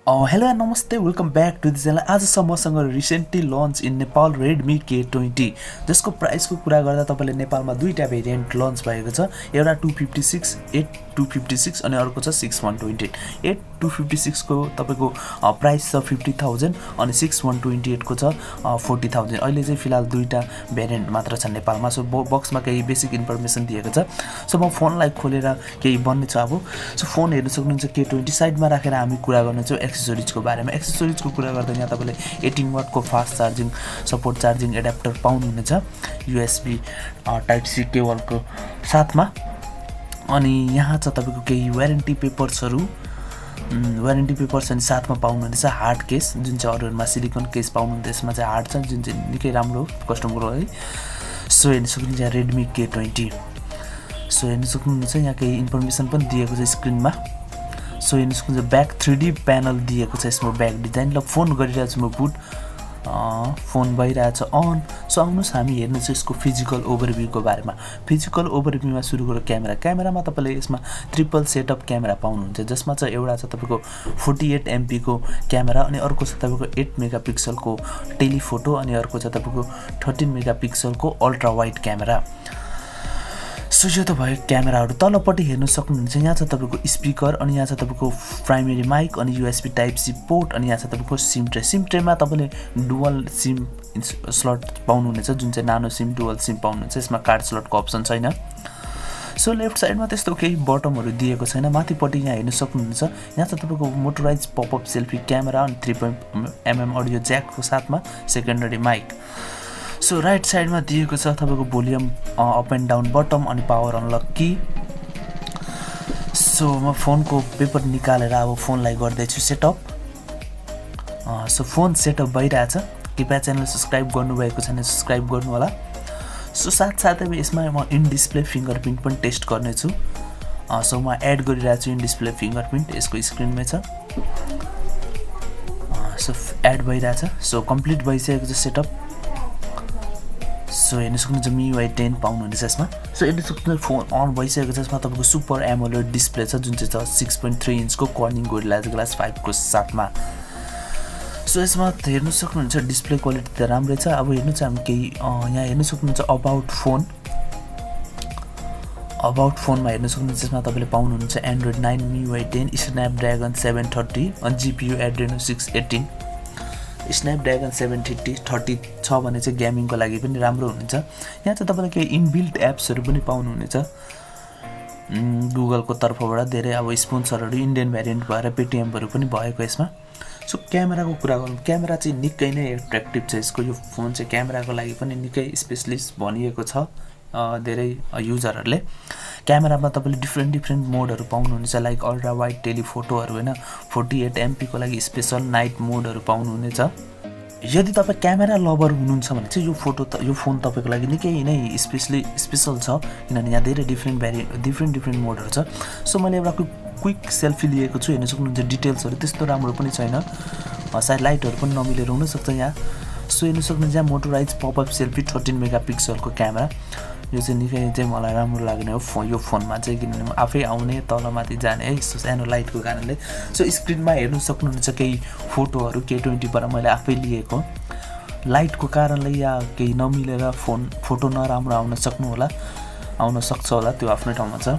Hello and namaste, welcome back to this channel. आजसम्मसँग recently launch in Nepal Redmi K20 जसको प्राइसको कुरा गर्दा तपाईले नेपालमा दुईटा भेरिएन्ट लन्च भएको छ। एउटा 256 8256 अनि अर्को छ 6128। 8256 को तपाईको प्राइस छ 50000 अनि 6128 को छ 40000। अहिले चाहिँ फिलहाल दुईटा भेरिएन्ट मात्र छ नेपालमा। सो बक्समा केही बेसिक इन्फर्मेसन दिएको छ। सो म फोनलाई खोलेर केही भन्ने छु अब। सो फोन हेर्न सक्नुहुन्छ K20 साइडमा राखेर हामी कुरा गर्नेछौँ एक्सेसरिजको बारेमा। एक्सेसरिजको कुरा गर्दा यहाँ तपाईले 18 वाट को fast charging support charging adapter पाउनुहुनेछ USB टाइप सी केबलको साथमा। अनि यहाँ छ तपाईको केही वारेन्टी पेपर्सहरु अनि साथमा पाउनुहुनेछ हार्ड केस जुन चाहिँ अरूहरुमा सिलिकन केस पाउनुहुन्छ, यसमा चाहिँ हार्ड छ जुन चाहिँ निकै राम्रो कस्टमरको है। सो हेर्न सक्नुहुन्छ Redmi K20। सो हेर्न सक्नुहुन्छ यहाँ केही इन्फर्मेसन पनि दिएको छ स्क्रिनमा। सो हेर्न सक्नुहुन्छ ब्याक 3D प्यानल दिएको छ यसमा ब्याक डिजाइन। ल फोन गरिरहेको छु म बुट फोन भइरहेछ अन। सो आउनुस् हामी हेर्न चाहिँ यसको फिजिकल ओभरभ्यूको बारेमा। फिजिकल ओभरभ्यूमा सुरु गरौँ क्यामेरामा तपाईले यसमा ट्रिपल सेटअप क्यामेरा पाउनुहुन्छ जसमा चाहिँ एउटा छ तपाईको 48 MP को क्यामेरा अनि अर्को छ तपाईको 8 मेगापिक्सलको टेलिफोटो अनि अर्को छ तपाईको 13 मेगापिक्सलको अल्ट्रा वाइड क्यामेरा। सो यो त भयो क्यामेराहरु। तलपट्टि हेर्न सक्नुहुन्छ यहाँ छ तपाईको स्पिकर अनि यहाँ छ तपाईको प्राइमरी माइक अनि USB टाइप सी पोर्ट अनि यहाँ छ तपाईको सिम ट्रे। सिम ट्रेमा तपाईले डुअल सिम स्लट पाउनुहुनेछ जुन चाहिँ नानो सिम डुअल सिम पाउनुहुन्छ। यसमा कार्ड स्लटको अप्सन छैन। सो लेफ्ट साइडमा त्यस्तो केही बटमहरु दिएको छैन। माथिपट्टि यहाँ हेर्न सक्नुहुन्छ यहाँ छ तपाईको मोटोराइज पपअप सेल्फी क्यामेरा अनि 3.mm अडियो ज्याकको साथमा सेकेन्डरी माइक। सो राइट साइडमा दिएको छ तपाईको volume up and down button अनि पावर अनलक की। सो म फोनको पेपर निकालेर अब फोनलाई गर्दै छु सेटअप। सो फोन सेटअप भइरहेछ। कृपया च्यानल सब्स्क्राइब गर्नुभएको छैन सब्स्क्राइब गर्नु होला। सो साथसाथै यसमा म इन डिस्प्ले फिंगरप्रिन्ट पनि टेस्ट गर्ने छु। सो म एड गरिरहेछु इन डिस्प्ले फिंगरप्रिन्ट यसको स्क्रिनमै छ। सो एड भइरहेछ। सो कम्प्लिट भइसकेको छ सेटअप। सो हेर्न सक्नुहुन्छ MIUI 10 पाउनुहुनेछ यसमा। सो हेर्न सक्नुहुन्छ फोन अन भइसकेको छ। यसमा तपाईको सुपर AMOLED डिस्प्ले छ जुन चाहिँ छ 6.3 इन्चको कर्निङ गोरिल्ला ग्लास 5 को साथमा। सो यसमा हेर्न सक्नुहुन्छ डिस्प्ले क्वालिटी त राम्रै छ। अब हेर्नु चाहिँ हामी केही यहाँ हेर्न सक्नुहुन्छ अबाउट फोनमा हेर्न सक्नुहुन्छ। यसमा तपाईले पाउनुहुन्छ Android 9 MIUI 10 Snapdragon 730 अनि GPU Adreno 618। Snapdragon 730 छ भने चाहिँ गेमिङको लागि पनि राम्रो हुन्छ। यहाँ चाहिँ तपाईले केही इनबिल्ट एप्सहरु पनि पाउनुहुनेछ गुगलको तर्फबाट। धेरै अब स्पोन्सरहरु इन्डियन भेरिएन्ट भएर पेटीएमहरु पनि भएको यसमा। सो क्यामेराको कुरा गरौँ क्यामेरा चाहिँ निकै नै एट्र्याक्टिभ छ यसको। यो फोन चाहिँ क्यामेराको लागि पनि निकै स्पेशलिस्ट भनिएको छ धेरै युजरहरुले। क्यामेरामा तपाईले डिफ्रेन्ट मोडहरु पाउनुहुनेछ लाइक अल्ट्रा वाइड टेलिफोटोहरु हैन 48 MP को लागि स्पेशल नाइट मोडहरु पाउनुहुनेछ। यदि तपाई क्यामेरा लभर हुनुहुन्छ भने चाहिँ यो फोन तपाईको लागि निकै नै स्पेशल छ किनभने यहाँ धेरै डिफ्रेन्ट मोडहरु छ। सो मैले एउटा क्विक सेल्फी लिएको छु। हेर्न सक्नुहुन्छ डिटेल्सहरु त्यस्तो राम्रो पनि छैन। सायद लाइटहरु पनि नमिलेर हुन सक्छ यहाँ। सो हेर्न सक्नुहुन्छ यहाँ मोटोराइज पपअप सेल्फी 13 मेगापिक्सलको क्यामेरा। यो चाहिँ निकै चाहिँ मलाई राम्रो लाग्ने हो यो फोनमा चाहिँ किनभने म आफै आउने तलमाथि जाने है सानो लाइटको कारणले। सो स्क्रिनमा हेर्न सक्नुहुन्छ केही फोटोहरु K20 बाट मैले आफै लिएको। लाइटको कारणले या केही नमिलेर फोटो नराम्रो आउन सक्छ होला त्यो आफ्नो ठाउँमा छ।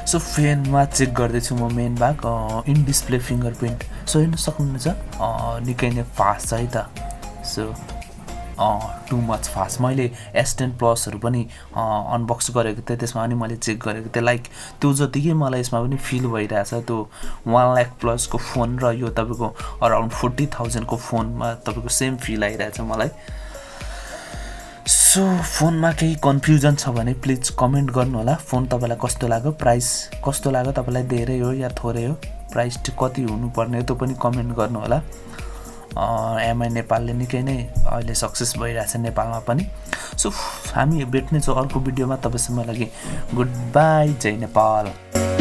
सो फेनमा चेक गर्दै छु म मेन भाग इन डिस्प्ले फिंगरप्रिन्ट। सो हेर्न सक्नुहुन्छ निकै नै फास्ट छ है त। So too much fast. मैले S10 प्लसहरु पनि अनबक्स गरेको थिएँ त्यसमा अनि मैले चेक गरेको थिएँ लाइक त्यो जतिकै मलाई यसमा पनि फिल भइरहेछ। त्यो 1 लाख प्लस को फोन र यो तपाईको अराउन्ड 40000 को फोनमा तपाईको सेम फिल आइरहेछ मलाई। सो फोनमा केही कन्फ्युजन छ भने प्लिज कमेन्ट गर्नु होला। फोन तपाईलाई कस्तो लाग्यो, प्राइस कस्तो लाग्यो, तपाईलाई धेरै हो या थोरै हो, प्राइस कति हुनुपर्ने हो त्यो पनि कमेन्ट गर्नु होला। MI नेपालले निकै नै अहिले सक्सेस भइरहेछ नेपालमा पनि। सो हामी भेट्ने छौं अर्को भिडियोमा। तबसम्म लागि गुड बाइ, जय नेपाल।